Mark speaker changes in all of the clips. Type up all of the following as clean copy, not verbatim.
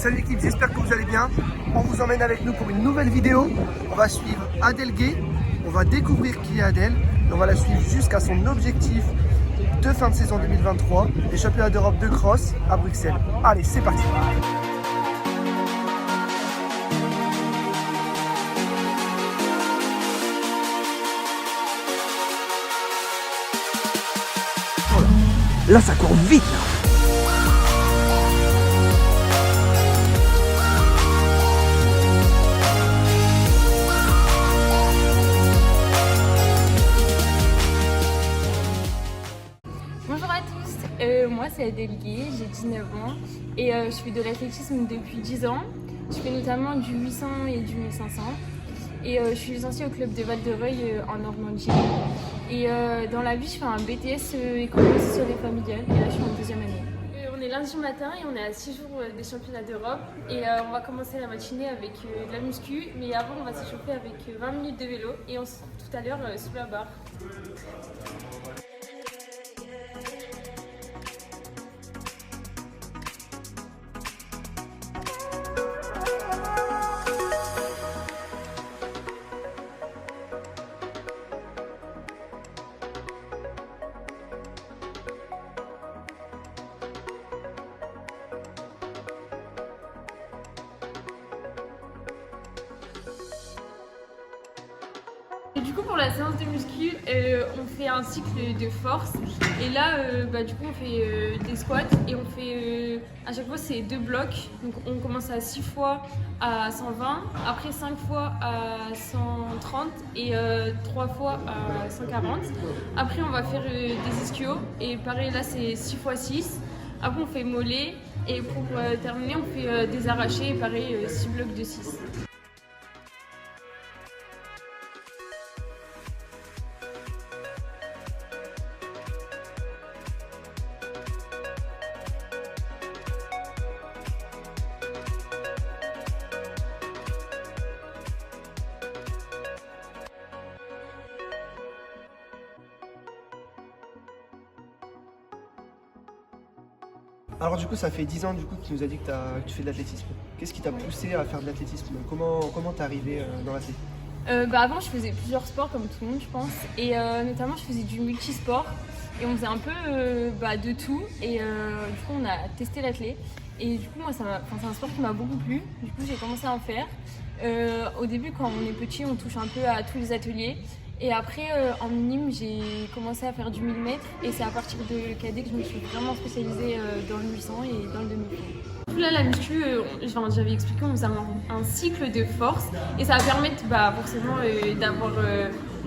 Speaker 1: Salut l'équipe, j'espère que vous allez bien. On vous emmène avec nous pour une nouvelle vidéo. On va suivre Adèle Gay, on va découvrir qui est Adèle et on va la suivre jusqu'à son objectif de fin de saison 2023, les championnats d'Europe de cross à Bruxelles. Allez, c'est parti. Voilà. Là, ça court vite là.
Speaker 2: Bonjour à tous, moi c'est Adèle Gay, j'ai 19 ans et je fais de l'athlétisme depuis 10 ans. Je fais notamment du 800 et du 1500 et je suis licenciée au club de Val-de-Reuil en Normandie. Et dans la vie je fais un BTS économie sociale et familiale et là je suis en deuxième année. On est lundi matin et on est à 6 jours des championnats d'Europe et on va commencer la matinée avec de la muscu, mais avant on va s'échauffer avec 20 minutes de vélo et on se retrouve tout à l'heure sous la barre. Et du coup pour la séance de muscu, on fait un cycle de force et là du coup on fait des squats et on fait à chaque fois c'est 2 blocs, donc on commence à 6 fois à 120, après 5 fois à 130 et 3 fois à 140. Après on va faire des ischios et pareil là c'est 6 fois 6, après on fait mollet et pour terminer on fait des arrachés et pareil 6 blocs de 6.
Speaker 1: Alors du coup, ça fait 10 ans du coup que tu nous as dit que tu fais de l'athlétisme. Qu'est-ce qui t'a poussé à faire de l'athlétisme? Comment t'es arrivé dans l'athlétisme?
Speaker 2: Avant je faisais plusieurs sports comme tout le monde je pense et notamment je faisais du multisport et on faisait un peu de tout et du coup on a testé l'athlé et du coup moi c'est un sport qui m'a beaucoup plu, du coup j'ai commencé à en faire. Au début quand on est petit on touche un peu à tous les ateliers et après en minime j'ai commencé à faire du 1000 mètres et c'est à partir de cadet que je me suis vraiment spécialisée dans le 800 et dans le demi-fond. Là la muscu, j'avais expliqué, on faisait un cycle de force et ça va permettre forcément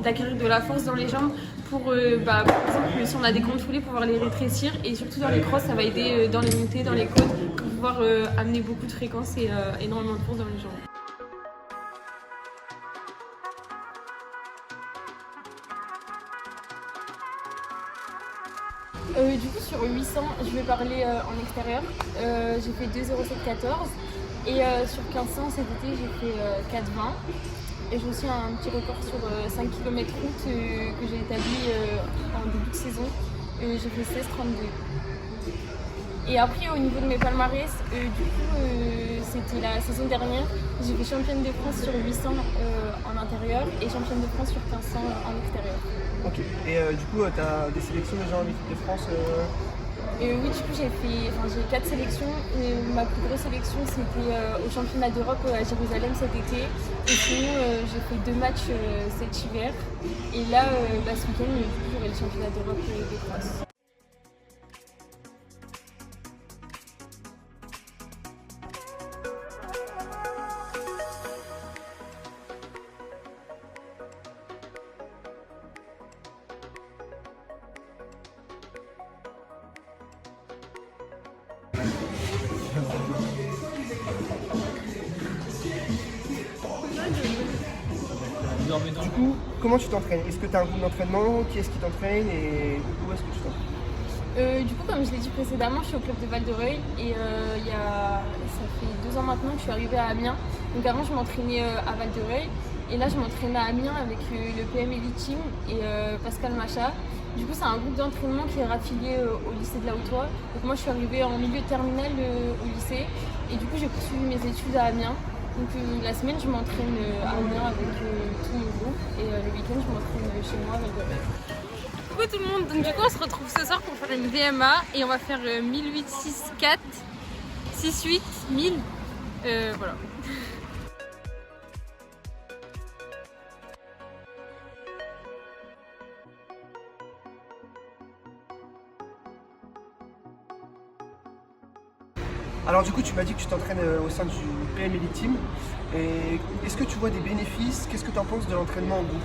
Speaker 2: d'acquérir de la force dans les jambes pour par exemple si on a des grandes foulées pouvoir les rétrécir et surtout dans les crosses ça va aider dans les montées, dans les côtes pour pouvoir amener beaucoup de fréquences et énormément de force dans les jambes. Du coup sur 800 je vais parler en extérieur, j'ai fait 2,07,14 et sur 1500 cet été j'ai fait 4,20 et j'ai aussi un petit record sur 5 km route que j'ai établi en début de saison, j'ai fait 16,32. Et après au niveau de mes palmarès, c'était la saison dernière, j'ai fait championne de France sur 800 en intérieur et championne de France sur 1500 en extérieur.
Speaker 1: Ok, et du coup tu as des sélections déjà en équipe de France
Speaker 2: Oui, du coup j'ai 4 sélections. Ma plus grosse sélection c'était au championnat d'Europe à Jérusalem cet été. Et sinon j'ai fait 2 matchs cet hiver. Et là ce week-end j'aurai le championnat d'Europe de cross.
Speaker 1: Du coup, comment tu t'entraînes? Est-ce que tu as un groupe d'entraînement? Qui est-ce qui t'entraîne et où est-ce que tu t'entraînes?
Speaker 2: Du coup, comme je l'ai dit précédemment, je suis au club de Val-de-Reuil et ça fait 2 ans maintenant que je suis arrivée à Amiens. Donc avant, je m'entraînais à Val-de-Reuil et là, je m'entraîne à Amiens avec le PM Elite Team et Pascal Macha. Du coup, c'est un groupe d'entraînement qui est raffilié au lycée de la Haute-Oie. Donc moi, je suis arrivée en milieu de terminale au lycée Et du coup, j'ai poursuivi mes études à Amiens. Donc la semaine, je m'entraîne à Amiens avec tout mon groupe. Et le week-end, je m'entraîne chez moi avec le reste. Coucou tout le monde, donc du coup on se retrouve ce soir pour faire une VMA et on va faire 1008, 6, 4, 6, 8, 1000, voilà.
Speaker 1: Alors du coup, tu m'as dit que tu t'entraînes au sein du PM Elite Team. Et est-ce que tu vois des bénéfices? Qu'est-ce que tu en penses de l'entraînement en groupe?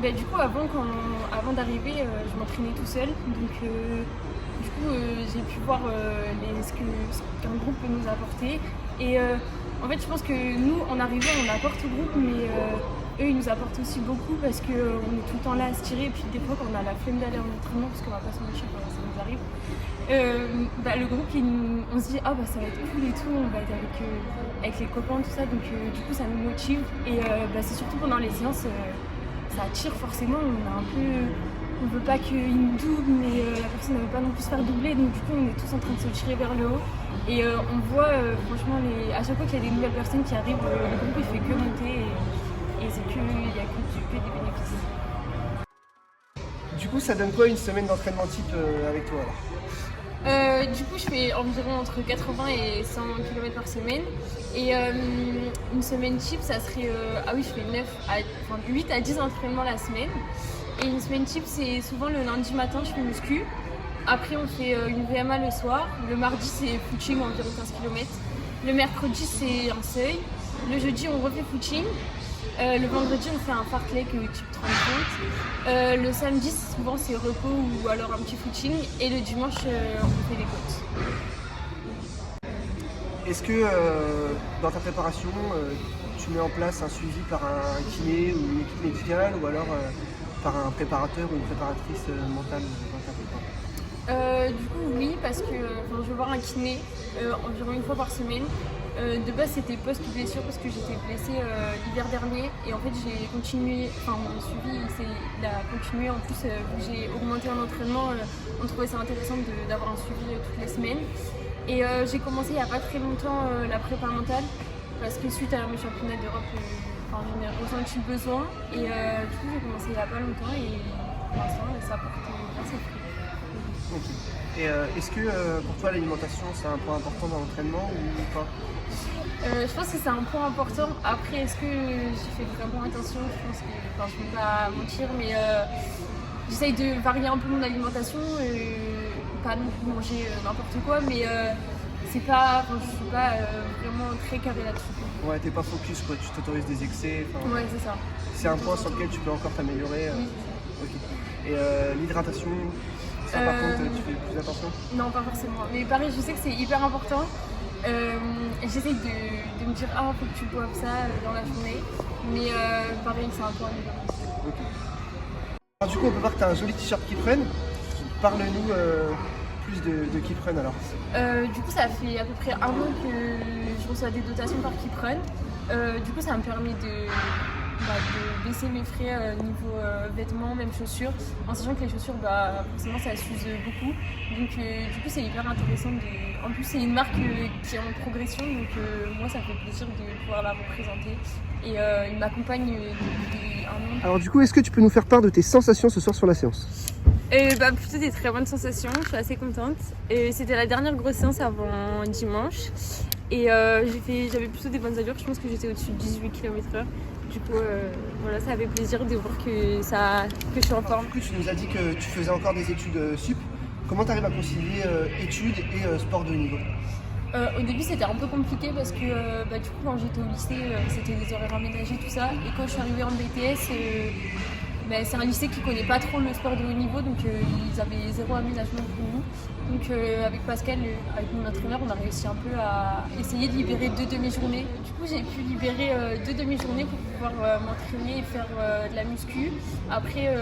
Speaker 2: Du coup, avant d'arriver, je m'entraînais tout seul. Donc, du coup, j'ai pu voir ce qu'un groupe peut nous apporter. Et en fait, je pense que nous, en arrivant, on apporte au groupe, mais eux, ils nous apportent aussi beaucoup parce qu'on est tout le temps là à se tirer. Et puis, des fois, quand on a la flemme d'aller en entraînement, parce qu'on va pas s'en mentir quand ça nous arrive, le groupe, on se dit ça va être cool et tout, on va être avec les copains, tout ça. Donc, du coup, ça nous motive. Et c'est surtout pendant les séances. Ça attire forcément, on veut pas qu'il nous double, mais la personne ne veut pas non plus se faire doubler, donc du coup on est tous en train de se tirer vers le haut. Et on voit franchement, à chaque fois qu'il y a des nouvelles personnes qui arrivent, le groupe il fait que monter et il n'y a que des bénéfices.
Speaker 1: Du coup, ça donne quoi une semaine d'entraînement type avec toi alors?
Speaker 2: Du coup, je fais environ entre 80 et 100 km par semaine. Et une semaine type, ça serait. Je fais 8 à 10 entraînements la semaine. Et une semaine type, c'est souvent le lundi matin, je fais muscu. Après, on fait une VMA le soir. Le mardi, c'est footing, environ 15 km. Le mercredi, c'est un seuil. Le jeudi, on refait footing. Le vendredi, on fait un fartlek type 30. Le samedi, souvent, c'est repos ou alors un petit footing. Et le dimanche, on fait des côtes.
Speaker 1: Est-ce que dans ta préparation, tu mets en place un suivi par un kiné ou une équipe médicale ou alors par un préparateur ou une préparatrice mentale dans ta prépa?
Speaker 2: Du coup, oui, parce que je vais voir un kiné environ une fois par semaine. De base, c'était post-blessure parce que j'étais blessée l'hiver dernier et en fait, j'ai continué, mon suivi il a continué. En plus, j'ai augmenté en entraînement, on trouvait ça intéressant d'avoir un suivi toutes les semaines. Et j'ai commencé il n'y a pas très longtemps la prépa mentale parce que suite à mes championnats d'Europe, j'en ai ressenti le besoin et du coup, j'ai commencé il n'y a pas longtemps et pour l'instant, ça apporte assez de fruits.
Speaker 1: Ok. Et est-ce que pour toi l'alimentation c'est un point important dans l'entraînement ou pas?
Speaker 2: Je pense que c'est un point important. Après, est-ce que j'ai fait vraiment attention? Je pense que, je ne vais pas mentir, mais j'essaye de varier un peu mon alimentation, pas non plus manger n'importe quoi, mais je suis pas vraiment très carrée là-dessus.
Speaker 1: Ouais, t'es pas focus quoi, tu t'autorises des excès.
Speaker 2: Ouais, c'est ça.
Speaker 1: C'est un point sur lequel tu peux encore t'améliorer.
Speaker 2: Oui.
Speaker 1: Ok. Et l'hydratation, ça par contre, tu fais plus attention?
Speaker 2: Non, pas forcément. Mais pareil, je sais que c'est hyper important. J'essaie de me dire, faut que tu boives ça dans la journée. Mais pareil, c'est un point important.
Speaker 1: Ok. Alors, du coup, on peut voir que tu as un joli t-shirt Keep-Run. Parle-nous plus de Keep-Run alors.
Speaker 2: Du coup, ça fait à peu près 1 an que je reçois des dotations par Keep-Run. Du coup, ça me permet de baisser mes frais niveau vêtements, même chaussures, en sachant que les chaussures, forcément, ça s'use beaucoup. Donc, du coup, c'est hyper intéressant. En plus, c'est une marque qui est en progression, donc moi, ça me fait plaisir de pouvoir la représenter. Et il m'accompagne depuis 1 an.
Speaker 1: Alors, du coup, est-ce que tu peux nous faire part de tes sensations ce soir sur la séance?
Speaker 2: Plutôt des très bonnes sensations, je suis assez contente. C'était la dernière grosse séance avant dimanche. Et j'avais plutôt des bonnes allures, je pense que j'étais au-dessus de 18 km/h. Du coup, ça avait plaisir de voir que je suis en forme.
Speaker 1: Du coup, tu nous as dit que tu faisais encore des études sup. Comment tu arrives à concilier études et sport de haut niveau?
Speaker 2: Au début, c'était un peu compliqué parce que du coup, quand j'étais au lycée, c'était des horaires aménagés, tout ça. Et quand je suis arrivée en BTS, c'est un lycée qui ne connaît pas trop le sport de haut niveau, donc ils avaient zéro aménagement pour nous. Donc avec Pascal, avec mon entraîneur, on a réussi un peu à essayer de libérer 2 demi-journées. Du coup, j'ai pu libérer 2 demi-journées pour pouvoir m'entraîner et faire de la muscu. Après,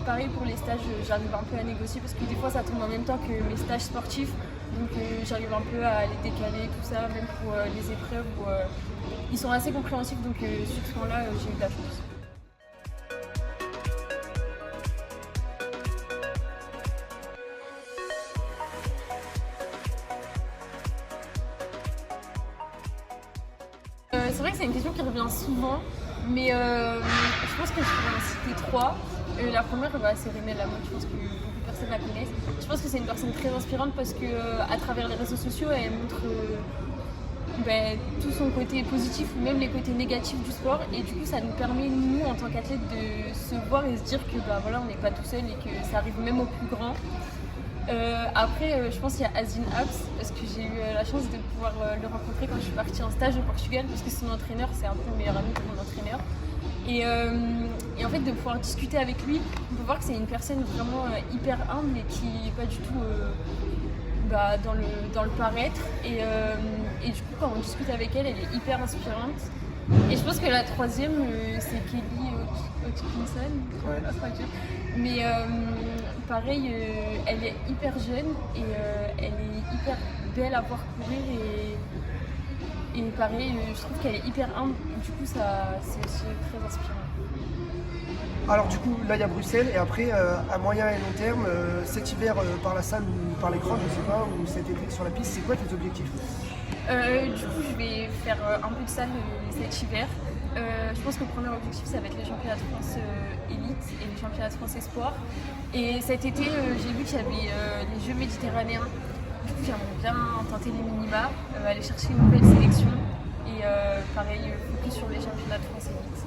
Speaker 2: pareil pour les stages, j'arrive un peu à négocier parce que des fois ça tombe en même temps que mes stages sportifs. Donc j'arrive un peu à les décaler, tout ça, même pour les épreuves où ils sont assez compréhensifs. Donc sur ce point-là, j'ai eu de la chance. c'est vrai que c'est une question qui revient souvent, mais je pense que je pourrais en citer 3. La première, c'est Renée Lamotte, je pense que beaucoup de personnes la connaissent. Je pense que c'est une personne très inspirante parce que à travers les réseaux sociaux, elle montre tout son côté positif ou même les côtés négatifs du sport, et du coup ça nous permet, nous en tant qu'athlètes, de se voir et se dire que voilà, on n'est pas tout seul et que ça arrive même aux plus grands. Après, je pense qu'il y a Azine Abs, parce que j'ai eu la chance de pouvoir le rencontrer quand je suis partie en stage au Portugal, parce que son entraîneur, c'est un peu le meilleur ami de mon entraîneur. Et en fait, de pouvoir discuter avec lui, on peut voir que c'est une personne vraiment hyper humble et qui n'est pas du tout dans le paraître. Et du coup, quand on discute avec elle, elle est hyper inspirante. Et je pense que la troisième, c'est Kelly Hodgkinson.
Speaker 1: Ouais.
Speaker 2: Mais pareil, elle est hyper jeune et elle est hyper belle à voir courir. Et pareil, je trouve qu'elle est hyper humble. Du coup, ça, c'est aussi très inspirant.
Speaker 1: Alors du coup, là il y a Bruxelles, et après, à moyen et long terme, cet hiver par la salle ou par l'écran, je sais pas, ou cet été sur la piste, c'est quoi tes objectifs?
Speaker 2: Du coup, je vais faire un peu de salle cet hiver. Je pense que le premier objectif, ça va être les championnats de France élite et les championnats de France espoir. Et cet été, j'ai vu qu'il y avait les Jeux méditerranéens. Du coup, j'aimerais bien tenter les minima, aller chercher une nouvelle sélection et pareil, focus sur les championnats de France élite.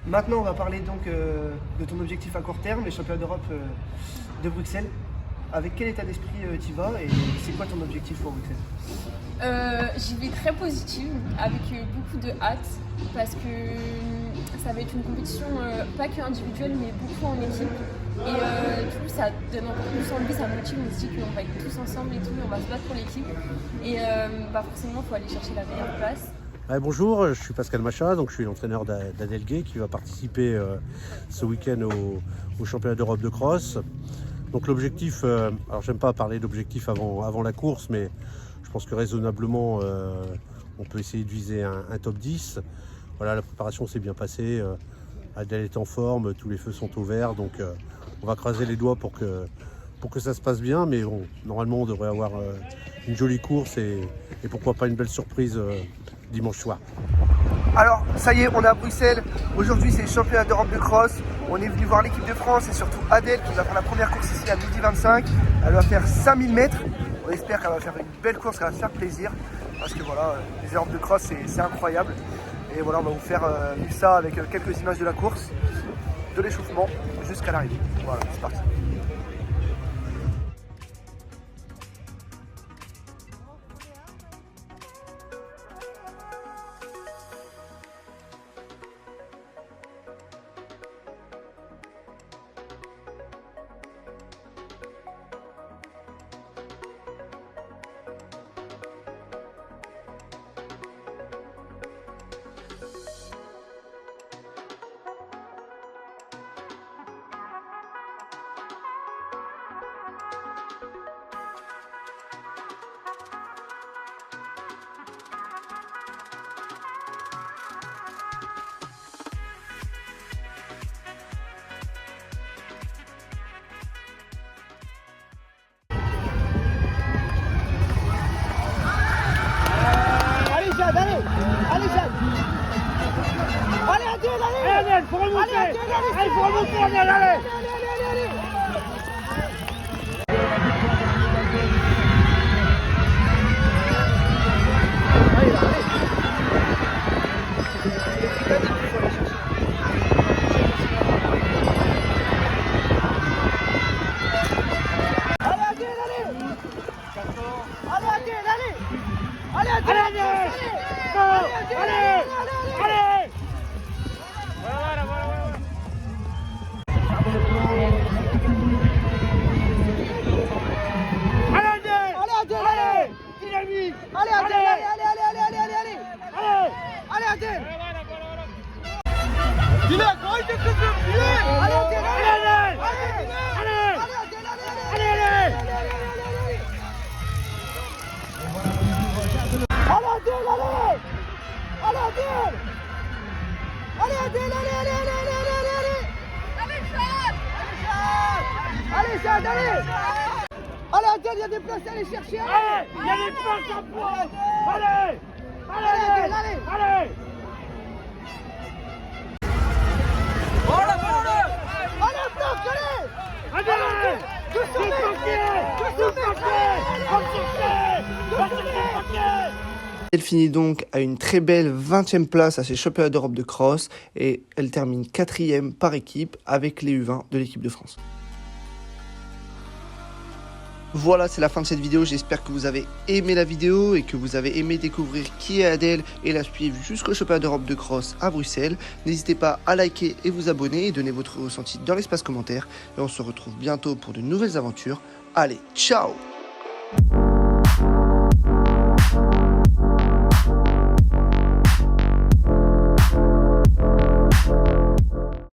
Speaker 1: Maintenant, on va parler donc de ton objectif à court terme, les championnats d'Europe de Bruxelles. Avec quel état d'esprit tu vas et c'est quoi ton objectif pour Bruxelles?
Speaker 2: J'y vais très positive, avec beaucoup de hâte, parce que ça va être une compétition pas que individuelle, mais beaucoup en équipe. Et du coup, ça donne encore plus envie, ça motive, on se dit qu'on va être tous ensemble et tout, on va se battre pour l'équipe. Et forcément, il faut aller chercher la meilleure place.
Speaker 3: Bonjour, je suis Pascal Macha, donc je suis l'entraîneur d'Adèle Gay qui va participer ce week-end au championnat d'Europe de cross. Donc l'objectif, alors j'aime pas parler d'objectif avant la course, mais je pense que raisonnablement on peut essayer de viser un top 10. Voilà, la préparation s'est bien passée, Adèle est en forme, tous les feux sont au vert, donc on va croiser les doigts pour que ça se passe bien, mais bon, normalement on devrait avoir une jolie course et pourquoi pas une belle surprise dimanche soir.
Speaker 1: Alors, ça y est, on est à Bruxelles. Aujourd'hui, c'est le championnat d'Europe de cross. On est venu voir l'équipe de France et surtout Adèle qui va faire la première course ici à 12h25. Elle va faire 5000 mètres. On espère qu'elle va faire une belle course, qu'elle va se faire plaisir. Parce que voilà, les Europes de cross, c'est incroyable. Et voilà, on va vous faire vivre ça avec quelques images de la course, de l'échauffement jusqu'à l'arrivée. Voilà, c'est parti.
Speaker 4: Allez, Jade! Allez, Adèle, allez! Allez, Adèle, faut remonter! Allez, faut remonter, Adèle, allez! Allez, Adèle, il y a des places à aller chercher. Allez, il y a des places à prendre. Allez, allez.
Speaker 1: Elle finit donc à une très belle 20e place à ces championnats d'Europe de cross et elle termine 4e par équipe avec les U20 de l'équipe de France. Voilà, c'est la fin de cette vidéo. J'espère que vous avez aimé la vidéo et que vous avez aimé découvrir qui est Adèle et la suivre jusqu'au championnat d'Europe de cross à Bruxelles. N'hésitez pas à liker et vous abonner et donner votre ressenti dans l'espace commentaire. Et on se retrouve bientôt pour de nouvelles aventures. Allez, ciao!